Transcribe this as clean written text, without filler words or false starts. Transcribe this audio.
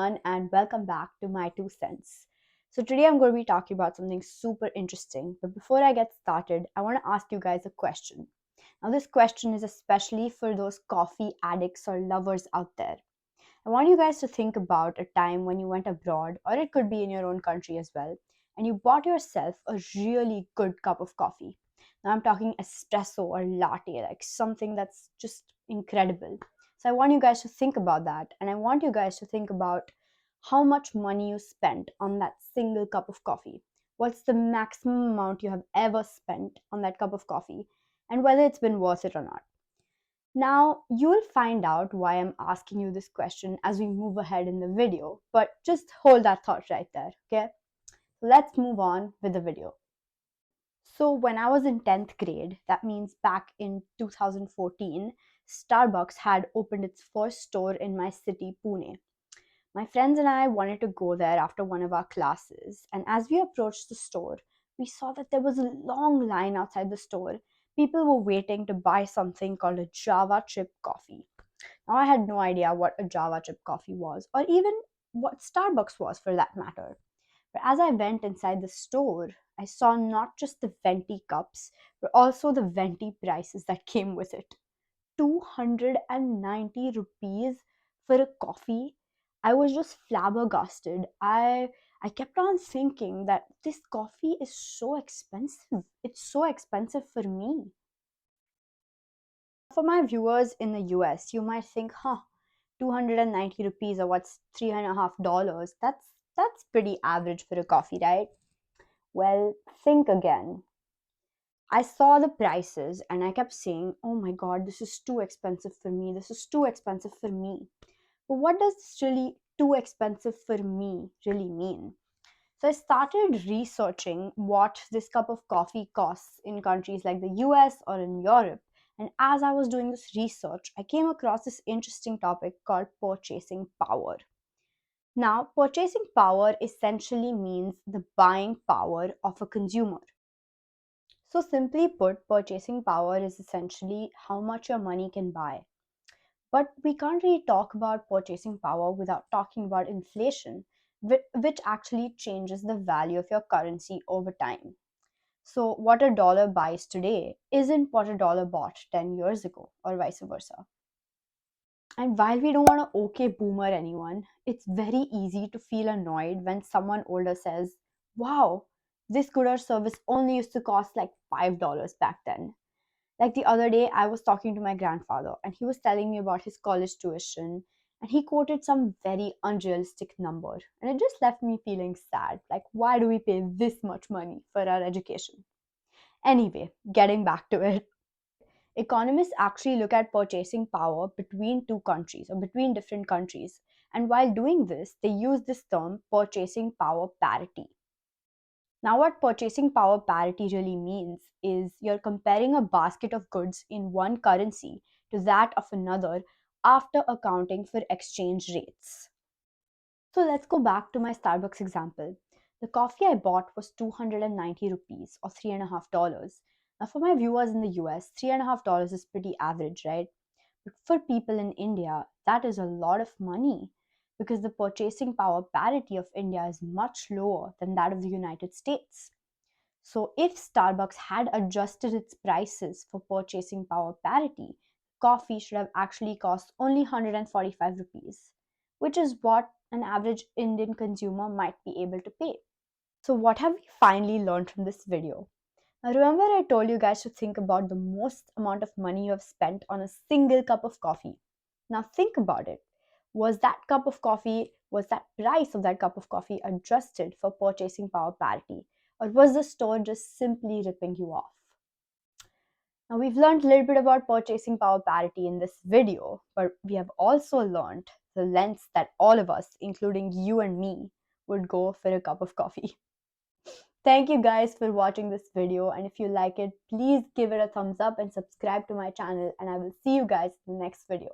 everyone, and welcome back to my 2 cents. So, today I'm going to be talking about something super interesting. But before I get started, I want to ask you guys a question. Now, this question is especially for those coffee addicts or lovers out there. I want you guys to think about a time when you went abroad, or it could be in your own country as well, and you bought yourself a really good cup of coffee. Now, I'm talking espresso or latte, like something that's just incredible. So, I want you guys to think about that, and I want you guys to think about how much money you spent on that single cup of coffee. What's the maximum amount you have ever spent on that cup of coffee, and whether it's been worth it or not. Now, you will find out why I'm asking you this question as we move ahead in the video, but just hold that thought right there, okay? Let's move on with the video. So, when I was in 10th grade, that means back in 2014, Starbucks had opened its first store in my city, Pune. My friends and I wanted to go there after one of our classes, and as we approached the store, we saw that there was a long line outside the store. People were waiting to buy something called a Java chip coffee. Now, I had no idea what a Java chip coffee was, or even what Starbucks was for that matter. But as I went inside the store, I saw not just the venti cups, but also the venti prices that came with it. 290 rupees for a coffee. I was just flabbergasted. I kept on thinking that this coffee is so expensive. It's so expensive for me. For my viewers in the US, you might think, 290 rupees or what's $3.50. That's pretty average for a coffee, right? Well, think again. I saw the prices and I kept saying, oh my god, this is too expensive for me. This is too expensive for me. But what does this really too expensive for me really mean? So I started researching what this cup of coffee costs in countries like the US or in Europe. And as I was doing this research, I came across this interesting topic called purchasing power. Now, purchasing power essentially means the buying power of a consumer. So, simply put, purchasing power is essentially how much your money can buy. But we can't really talk about purchasing power without talking about inflation, which actually changes the value of your currency over time. So, what a dollar buys today isn't what a dollar bought 10 years ago, or vice versa. And while we don't want to okay boomer anyone, it's very easy to feel annoyed when someone older says, wow, this good or service only used to cost like $5 back then. Like the other day, I was talking to my grandfather and he was telling me about his college tuition and he quoted some very unrealistic number. And it just left me feeling sad. Like, why do we pay this much money for our education? Anyway, getting back to it. Economists actually look at purchasing power between two countries or between different countries. And while doing this, they use this term purchasing power parity. Now, what purchasing power parity really means is you're comparing a basket of goods in one currency to that of another after accounting for exchange rates. So let's go back to my Starbucks example. The coffee I bought was 290 rupees or $3.50. Now, for my viewers in the US, $3.50 is pretty average, right? But for people in India, that is a lot of money because the purchasing power parity of India is much lower than that of the United States. So, if Starbucks had adjusted its prices for purchasing power parity, coffee should have actually cost only 145 rupees, which is what an average Indian consumer might be able to pay. So, what have we finally learned from this video? Now, remember, I told you guys to think about the most amount of money you have spent on a single cup of coffee. Now, think about it. Was that price of that cup of coffee adjusted for purchasing power parity? Or was the store just simply ripping you off? Now, we've learned a little bit about purchasing power parity in this video, but we have also learned the lengths that all of us, including you and me, would go for a cup of coffee. Thank you guys for watching this video, and if you like it, please give it a thumbs up and subscribe to my channel, and I will see you guys in the next video.